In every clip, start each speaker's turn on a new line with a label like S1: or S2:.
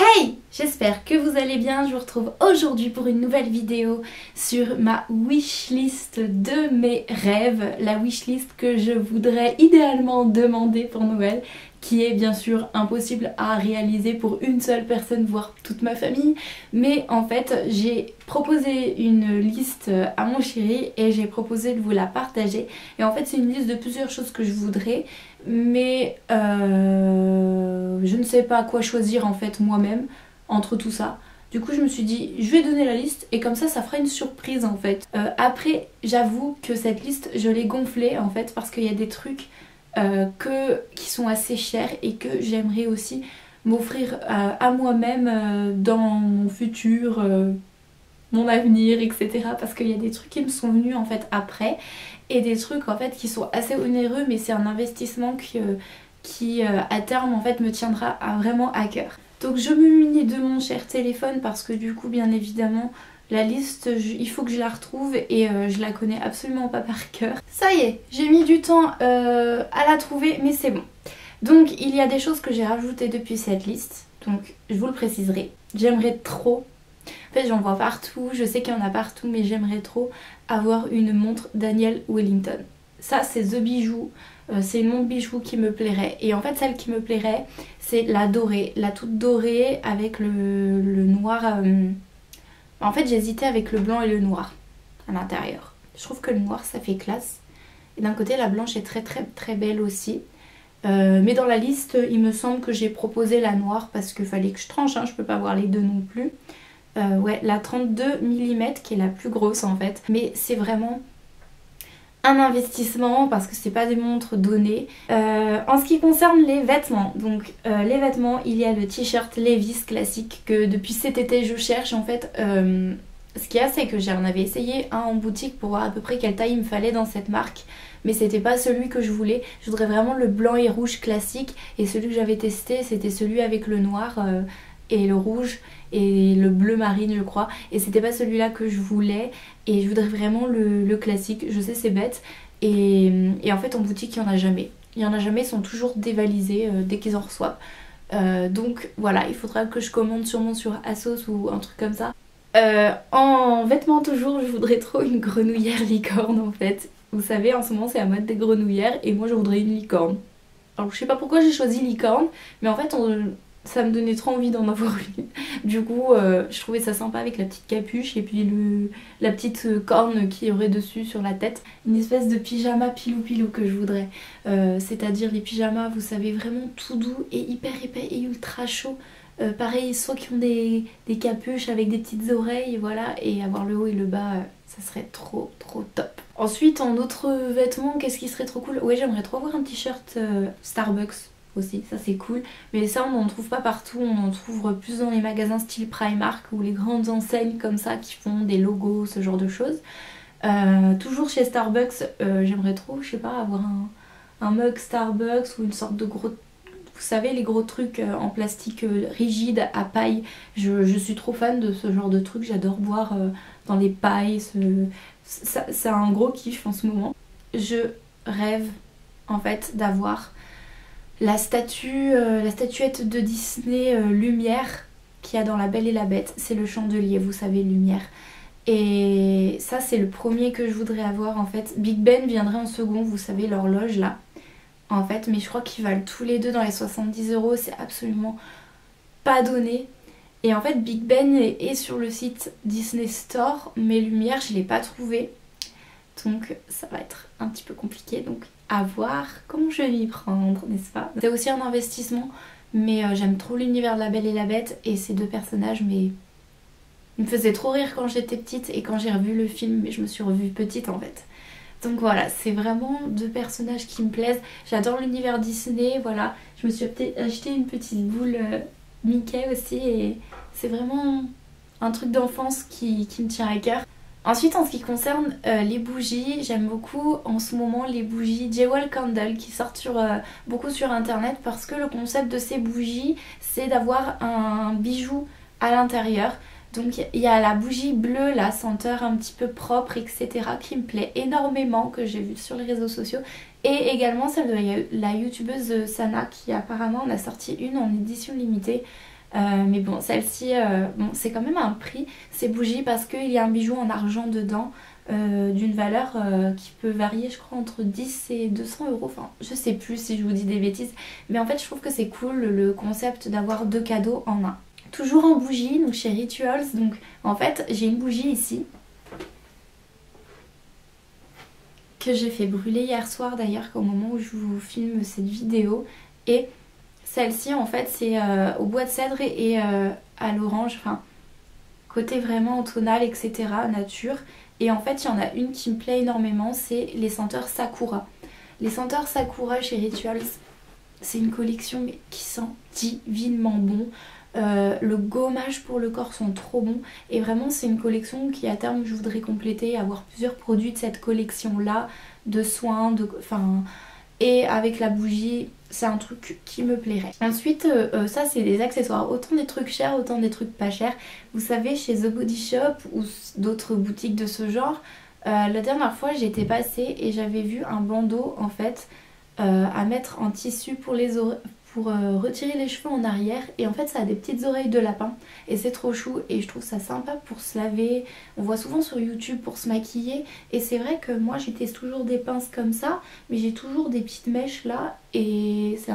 S1: Hey! J'espère que vous allez bien, je vous retrouve aujourd'hui pour une nouvelle vidéo sur ma wishlist de mes rêves, la wishlist que je voudrais idéalement demander pour Noël, qui est bien sûr impossible à réaliser pour une seule personne, voire toute ma famille, mais en fait j'ai proposé une liste à mon chéri et j'ai proposé de vous la partager, et en fait c'est une liste de plusieurs choses que je voudrais, mais je ne sais pas quoi choisir en fait moi-même entre tout ça. Du coup je me suis dit je vais donner la liste et comme ça fera une surprise en fait. Après j'avoue que cette liste je l'ai gonflée en fait parce qu'il y a des trucs qui sont assez chers et que j'aimerais aussi m'offrir à moi-même dans mon futur, mon avenir, etc. Parce qu'il y a des trucs qui me sont venus en fait après et des trucs en fait qui sont assez onéreux, mais c'est un investissement qui à terme en fait me tiendra vraiment à cœur. Donc je me munis de mon cher téléphone parce que du coup bien évidemment la liste il faut que je la retrouve et je la connais absolument pas par cœur. Ça y est, j'ai mis du temps à la trouver mais c'est bon. Donc il y a des choses que j'ai rajoutées depuis cette liste, donc je vous le préciserai. J'aimerais trop, en fait j'en vois partout, je sais qu'il y en a partout, mais j'aimerais trop avoir une montre Daniel Wellington. Ça c'est The Bijou. C'est une montre bijou qui me plairait, et en fait celle qui me plairait c'est la dorée, la toute dorée avec le noir. En fait j'hésitais avec le blanc et le noir à l'intérieur. Je trouve que le noir ça fait classe, et d'un côté la blanche est très très très belle aussi. Mais dans la liste il me semble que j'ai proposé la noire parce qu'il fallait que je tranche, hein, je peux pas avoir les deux non plus. Ouais, la 32 mm qui est la plus grosse en fait, mais c'est vraiment un investissement parce que c'est pas des montres données. En ce qui concerne les vêtements, donc les vêtements, il y a le t-shirt Levi's classique que depuis cet été je cherche en fait. Ce qu'il y a c'est que j'en avais essayé un en boutique pour voir à peu près quelle taille il me fallait dans cette marque, mais c'était pas celui que je voulais. Je voudrais vraiment le blanc et rouge classique, et celui que j'avais testé c'était celui avec le noir et le rouge et le bleu marine je crois, et c'était pas celui-là que je voulais, et je voudrais vraiment le classique. Je sais c'est bête, et en fait en boutique il y en a jamais, ils sont toujours dévalisés dès qu'ils en reçoivent. Donc voilà, il faudra que je commande sûrement sur Asos ou un truc comme ça. En vêtements toujours, je voudrais trop une grenouillère licorne en fait. Vous savez en ce moment c'est la mode des grenouillères, et moi je voudrais une licorne. Alors je sais pas pourquoi j'ai choisi licorne, mais en fait ça me donnait trop envie d'en avoir une. Du coup je trouvais ça sympa avec la petite capuche et puis la petite corne qui aurait dessus sur la tête. Une espèce de pyjama pilou pilou que je voudrais. C'est-à-dire les pyjamas, vous savez, vraiment tout doux et hyper épais et ultra chaud. Pareil, soit qui ont des capuches avec des petites oreilles, voilà, et avoir le haut et le bas, ça serait trop trop top. Ensuite en autres vêtements, qu'est-ce qui serait trop cool? Ouais, j'aimerais trop avoir un t-shirt Starbucks aussi, ça c'est cool, mais ça on n'en trouve pas partout, on en trouve plus dans les magasins style Primark ou les grandes enseignes comme ça qui font des logos, ce genre de choses. Toujours chez Starbucks, j'aimerais trop, je sais pas, avoir un mug Starbucks ou une sorte de gros, vous savez, les gros trucs en plastique rigide à paille. Je suis trop fan de ce genre de trucs, j'adore boire dans les pailles, c'est un gros kiff en ce moment. Je rêve en fait d'avoir la statuette de Disney Lumière qu'il y a dans La Belle et la Bête. C'est le chandelier, vous savez, Lumière. Et ça c'est le premier que je voudrais avoir en fait. Big Ben viendrait en second, vous savez, l'horloge là. En fait, mais je crois qu'ils valent tous les deux dans les 70 €, c'est absolument pas donné. Et en fait Big Ben est sur le site Disney Store, mais Lumière je l'ai pas trouvé. Donc ça va être un petit peu compliqué, donc à voir comment je vais m'y prendre, n'est-ce pas? C'est aussi un investissement, mais j'aime trop l'univers de La Belle et la Bête, et ces deux personnages, mais ils me faisaient trop rire quand j'étais petite, et quand j'ai revu le film, mais je me suis revue petite en fait. Donc voilà, c'est vraiment deux personnages qui me plaisent. J'adore l'univers Disney, voilà. Je me suis acheté une petite boule Mickey aussi, et c'est vraiment un truc d'enfance qui me tient à cœur. Ensuite en ce qui concerne les bougies, j'aime beaucoup en ce moment les bougies Jewel Candle qui sortent beaucoup sur internet, parce que le concept de ces bougies c'est d'avoir un bijou à l'intérieur. Donc il y a la bougie bleue, la senteur un petit peu propre, etc. qui me plaît énormément, que j'ai vue sur les réseaux sociaux. Et également celle de la youtubeuse Sana qui apparemment en a sorti une en édition limitée. Mais bon, celle-ci, bon, c'est quand même un prix, ces bougies, parce qu'il y a un bijou en argent dedans d'une valeur qui peut varier, je crois, entre 10 et 200 euros. Enfin, je sais plus si je vous dis des bêtises. Mais en fait, je trouve que c'est cool le concept d'avoir 2 cadeaux en un. Toujours en bougie, donc chez Rituals. Donc en fait, j'ai une bougie ici que j'ai fait brûler hier soir d'ailleurs, au moment où je vous filme cette vidéo. Et celle-ci en fait c'est au bois de cèdre et à l'orange, enfin côté vraiment tonal, etc., nature. Et en fait il y en a une qui me plaît énormément, c'est les senteurs Sakura. Les senteurs Sakura chez Rituals, c'est une collection qui sent divinement bon. Le gommage pour le corps sont trop bons et vraiment c'est une collection qui à terme je voudrais compléter, avoir plusieurs produits de cette collection là, de soins, et avec la bougie c'est un truc qui me plairait. Ensuite ça c'est des accessoires, autant des trucs chers autant des trucs pas chers. Vous savez, chez The Body Shop ou d'autres boutiques de ce genre, la dernière fois j'étais passée et j'avais vu un bandeau en fait à mettre en tissu pour les oreilles, pour retirer les cheveux en arrière, et en fait ça a des petites oreilles de lapin et c'est trop chou et je trouve ça sympa pour se laver. On voit souvent sur YouTube pour se maquiller et c'est vrai que moi j'utilise toujours des pinces comme ça, mais j'ai toujours des petites mèches là et c'est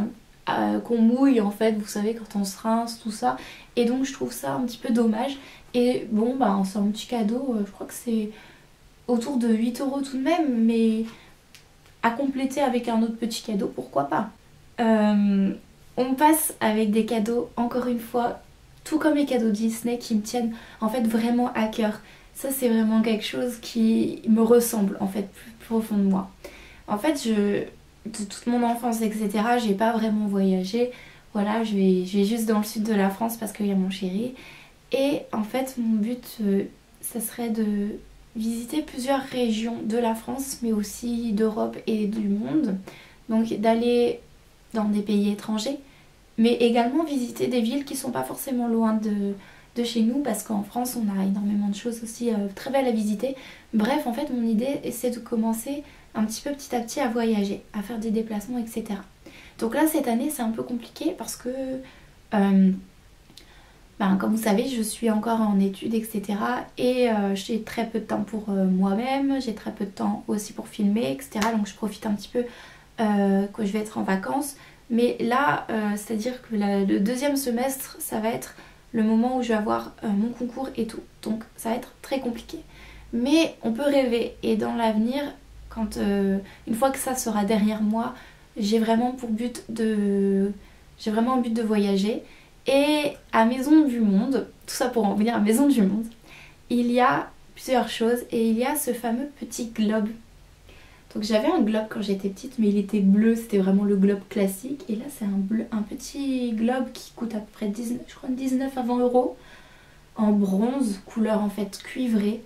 S1: qu'on mouille en fait, vous savez, quand on se rince tout ça, et donc je trouve ça un petit peu dommage. Et bon bah c'est un petit cadeau, je crois que c'est autour de 8 € tout de même, mais à compléter avec un autre petit cadeau, pourquoi pas. On passe avec des cadeaux, encore une fois, tout comme les cadeaux Disney qui me tiennent en fait vraiment à cœur. Ça c'est vraiment quelque chose qui me ressemble en fait plus profond de moi. En fait de toute mon enfance etc, j'ai pas vraiment voyagé. Voilà, je vais juste dans le sud de la France parce qu'il y a mon chéri. Et en fait mon but ça serait de visiter plusieurs régions de la France mais aussi d'Europe et du monde. Donc d'aller dans des pays étrangers, mais également visiter des villes qui sont pas forcément loin de chez nous, parce qu'en France on a énormément de choses aussi très belles à visiter. Bref, en fait mon idée c'est de commencer un petit peu petit à petit à voyager, à faire des déplacements, etc. Donc là cette année c'est un peu compliqué parce que comme vous savez je suis encore en études, etc. Et j'ai très peu de temps pour moi-même, j'ai très peu de temps aussi pour filmer, etc. Donc je profite un petit peu quand je vais être en vacances. Mais là c'est à dire que le deuxième semestre ça va être le moment où je vais avoir mon concours et tout, donc ça va être très compliqué, mais on peut rêver. Et dans l'avenir, quand une fois que ça sera derrière moi, j'ai vraiment en but de voyager. Et à Maison du Monde, tout ça pour en venir à Maison du Monde, il y a plusieurs choses et il y a ce fameux petit globe. Donc j'avais un globe quand j'étais petite, mais il était bleu, c'était vraiment le globe classique. Et là c'est un petit globe qui coûte à peu près 19 à 20 €, en bronze, couleur en fait cuivrée.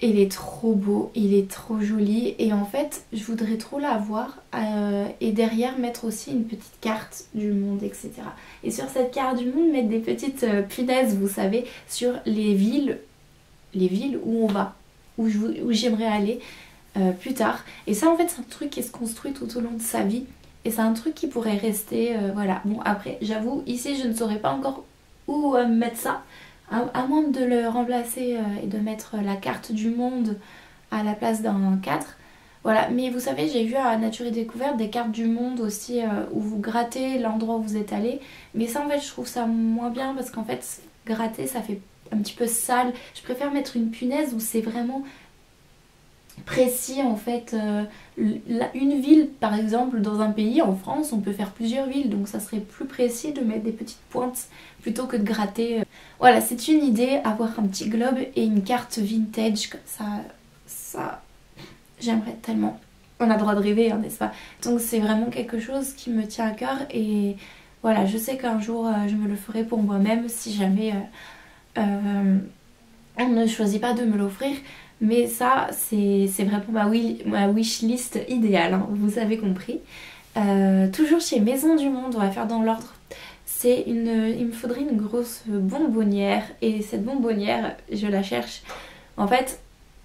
S1: Il est trop beau, il est trop joli, et en fait je voudrais trop l'avoir et derrière mettre aussi une petite carte du monde, etc. Et sur cette carte du monde mettre des petites punaises, vous savez, sur les villes où on va, où j'aimerais aller plus tard. Et ça en fait c'est un truc qui se construit tout au long de sa vie et c'est un truc qui pourrait rester, voilà. Bon après j'avoue ici je ne saurais pas encore où mettre ça, à moins de le remplacer et de mettre la carte du monde à la place d'un cadre. Voilà, mais vous savez j'ai vu à Nature et Découverte des cartes du monde aussi où vous grattez l'endroit où vous êtes allé. Mais ça en fait je trouve ça moins bien parce qu'en fait gratter ça fait un petit peu sale. Je préfère mettre une punaise où c'est vraiment précis en fait. Une ville par exemple dans un pays, en France on peut faire plusieurs villes, donc ça serait plus précis de mettre des petites pointes plutôt que de gratter. Voilà, c'est une idée, avoir un petit globe et une carte vintage comme ça j'aimerais tellement. On a le droit de rêver, hein, n'est-ce pas? Donc c'est vraiment quelque chose qui me tient à cœur et voilà, je sais qu'un jour je me le ferai pour moi-même si jamais on ne choisit pas de me l'offrir. Mais ça c'est vraiment ma wishlist idéale, hein, vous avez compris. Toujours chez Maison du Monde, on va faire dans l'ordre. Il me faudrait une grosse bonbonnière et cette bonbonnière je la cherche en fait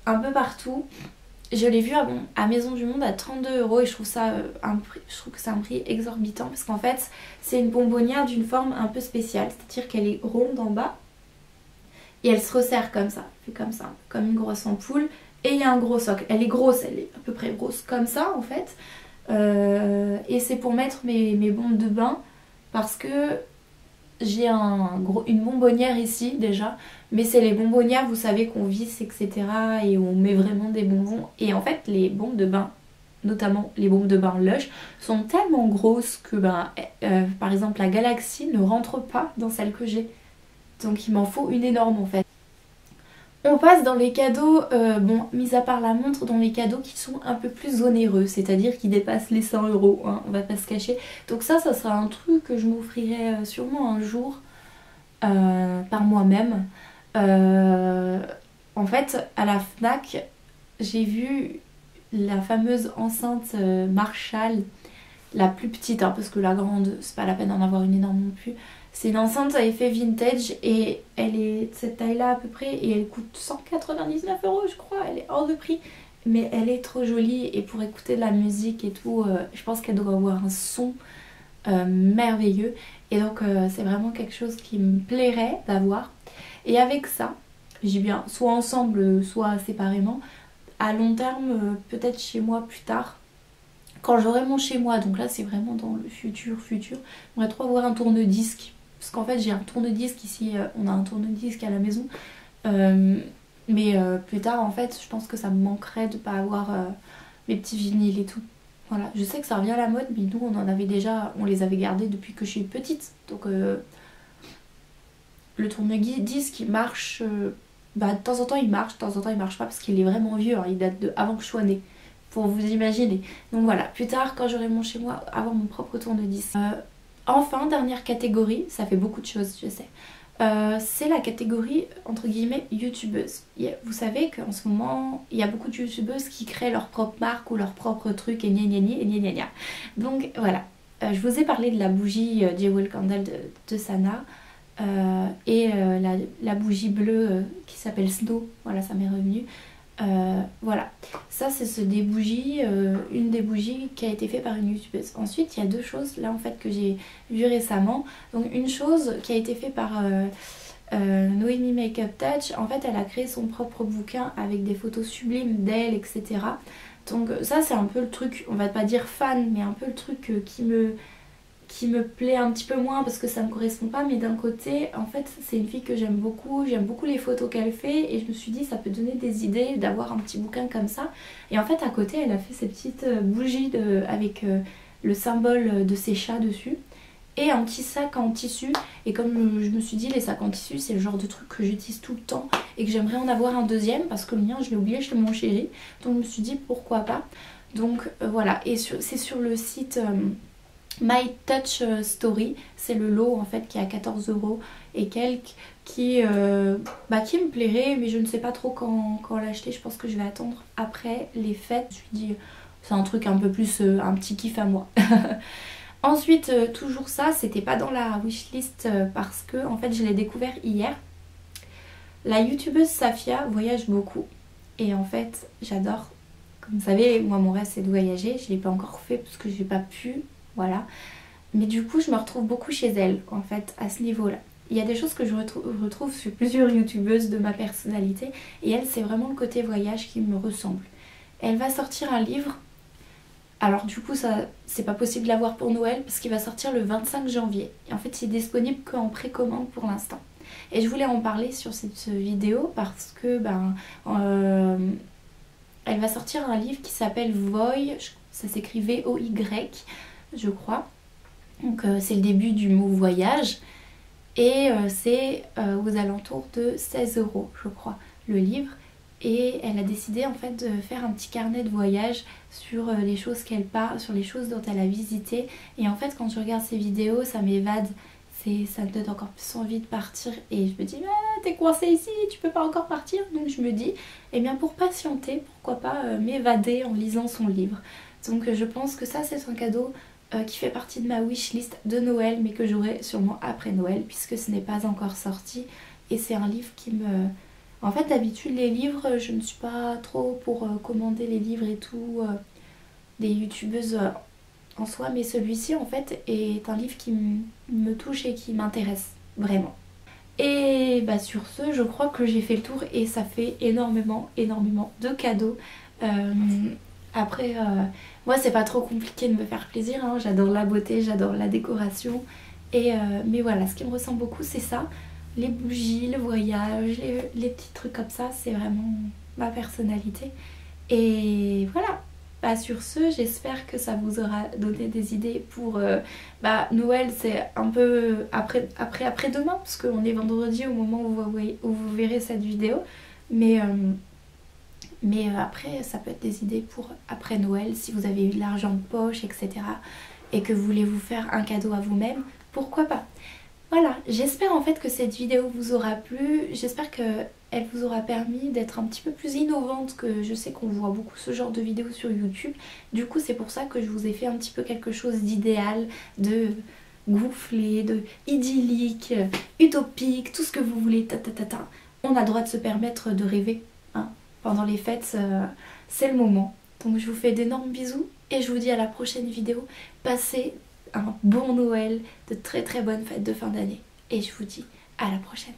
S1: un peu partout. Je l'ai vu à Maison du Monde à 32 € et je trouve ça je trouve que c'est un prix exorbitant parce qu'en fait c'est une bonbonnière d'une forme un peu spéciale, c'est-à-dire qu'elle est ronde en bas et elle se resserre comme ça, fait comme ça, comme une grosse ampoule, et il y a un gros socle. Elle est grosse, elle est à peu près grosse comme ça en fait, et c'est pour mettre mes bombes de bain parce que j'ai une bonbonnière ici déjà, mais c'est les bonbonnières, vous savez, qu'on visse, etc. et on met vraiment des bonbons. Et en fait, les bombes de bain, notamment les bombes de bain Lush, sont tellement grosses que, par exemple, la Galaxy ne rentre pas dans celle que j'ai. Donc il m'en faut une énorme en fait. On passe dans les cadeaux, bon, mis à part la montre, dans les cadeaux qui sont un peu plus onéreux, c'est-à-dire qui dépassent les 100 €, hein, on va pas se cacher. Donc ça sera un truc que je m'offrirai sûrement un jour par moi-même. En fait, à la FNAC, j'ai vu la fameuse enceinte Marshall, la plus petite, hein, parce que la grande, c'est pas la peine d'en avoir une énorme non plus. C'est une enceinte à effet vintage et elle est de cette taille là à peu près et elle coûte 199 € je crois, elle est hors de prix. Mais elle est trop jolie et pour écouter de la musique et tout, je pense qu'elle doit avoir un son merveilleux. Et donc c'est vraiment quelque chose qui me plairait d'avoir. Et avec ça, j'ai bien soit ensemble, soit séparément, à long terme, peut-être chez moi plus tard, quand j'aurai mon chez moi, donc là c'est vraiment dans le futur, j'aimerais trop avoir un tourne-disque. Parce qu'en fait j'ai un tourne-disque ici, on a un tourne-disque à la maison. Mais plus tard en fait je pense que ça me manquerait de pas avoir mes petits vinyles et tout. Voilà, je sais que ça revient à la mode, mais nous on en avait déjà, on les avait gardés depuis que je suis petite. Donc le tourne-disque il marche, de temps en temps il marche, de temps en temps il marche pas parce qu'il est vraiment vieux, hein, il date de avant que je sois née. Pour vous imaginer. Donc voilà, plus tard quand j'aurai mon chez moi, avoir mon propre tourne-disque. Enfin, dernière catégorie, ça fait beaucoup de choses, je sais. C'est la catégorie entre guillemets youtubeuse. Vous savez qu'en ce moment, il y a beaucoup de youtubeuses qui créent leur propre marque ou leur propre truc et gna gna gna et gna gna gna. Donc voilà, je vous ai parlé de la bougie Jewel Candle de Sana et la bougie bleue qui s'appelle Snow. Voilà, ça m'est revenu. Voilà, ça c'est des bougies, une des bougies qui a été faite par une youtubeuse. Ensuite il y a deux choses là en fait que j'ai vu récemment. Donc une chose qui a été faite par Noémie Makeup Touch. En fait elle a créé son propre bouquin avec des photos sublimes d'elle, etc. Donc ça c'est un peu le truc, on va pas dire fan, mais un peu le truc qui me plaît un petit peu moins parce que ça me correspond pas, mais d'un côté en fait c'est une fille que j'aime beaucoup les photos qu'elle fait et je me suis dit ça peut donner des idées d'avoir un petit bouquin comme ça. Et en fait à côté elle a fait ces petites bougies avec le symbole de ses chats dessus et un petit sac en tissu. Et comme je me suis dit les sacs en tissu c'est le genre de truc que j'utilise tout le temps et que j'aimerais en avoir un deuxième parce que le mien je l'ai oublié chez mon chéri, donc je me suis dit pourquoi pas. Donc voilà, et c'est sur le site My Touch Story, c'est le lot en fait qui est à 14 € et quelques qui me plairait, mais je ne sais pas trop quand l'acheter. Je pense que je vais attendre après les fêtes. Je me suis dit c'est un truc un peu plus un petit kiff à moi. Ensuite toujours ça, c'était pas dans la wishlist parce que en fait je l'ai découvert hier. La youtubeuse Safia voyage beaucoup et en fait j'adore. Comme vous savez, moi mon rêve c'est de voyager, je l'ai pas encore fait parce que j'ai pas pu. Voilà, mais du coup je me retrouve beaucoup chez elle en fait à ce niveau là. Il y a des choses que je retrouve sur plusieurs youtubeuses de ma personnalité et elle c'est vraiment le côté voyage qui me ressemble. Elle va sortir un livre, alors du coup ça c'est pas possible de l'avoir pour Noël parce qu'il va sortir le 25 janvier et en fait c'est disponible qu'en précommande pour l'instant. Et je voulais en parler sur cette vidéo parce que elle va sortir un livre qui s'appelle Voy, ça s'écrit V-O-Y je crois. Donc c'est le début du mot voyage et c'est aux alentours de 16 € je crois le livre. Et elle a décidé en fait de faire un petit carnet de voyage sur les choses qu'elle parle, sur les choses dont elle a visité. Et en fait quand je regarde ces vidéos ça m'évade, ça me donne encore plus envie de partir et je me dis ah, t'es coincée ici, tu peux pas encore partir. Donc je me dis eh bien pour patienter pourquoi pas m'évader en lisant son livre. Donc je pense que ça c'est un cadeau qui fait partie de ma wishlist de Noël mais que j'aurai sûrement après Noël puisque ce n'est pas encore sorti et c'est un livre qui me En fait d'habitude les livres, je ne suis pas trop pour commander les livres et tout des youtubeuses en soi, mais celui-ci en fait est un livre qui me touche et qui m'intéresse vraiment. Et bah sur ce, je crois que j'ai fait le tour et ça fait énormément de cadeaux. Après, moi c'est pas trop compliqué de me faire plaisir, hein. J'adore la beauté, j'adore la décoration. Mais voilà, ce qui me ressemble beaucoup c'est ça. Les bougies, le voyage, les petits trucs comme ça, c'est vraiment ma personnalité. Et voilà. Bah sur ce, j'espère que ça vous aura donné des idées pour Noël. C'est un peu après-demain parce qu'on est vendredi au moment où vous verrez cette vidéo. Mais après, ça peut être des idées pour après Noël si vous avez eu de l'argent de poche, etc. et que vous voulez vous faire un cadeau à vous-même, pourquoi pas. Voilà, j'espère en fait que cette vidéo vous aura plu, j'espère qu'elle vous aura permis d'être un petit peu plus innovante, que je sais qu'on voit beaucoup ce genre de vidéos sur YouTube. Du coup c'est pour ça que je vous ai fait un petit peu quelque chose d'idéal, de gonflé, de idyllique, utopique, tout ce que vous voulez, On a le droit de se permettre de rêver, hein. Pendant les fêtes, c'est le moment. Donc je vous fais d'énormes bisous et je vous dis à la prochaine vidéo. Passez un bon Noël, de très bonnes fêtes de fin d'année et je vous dis à la prochaine.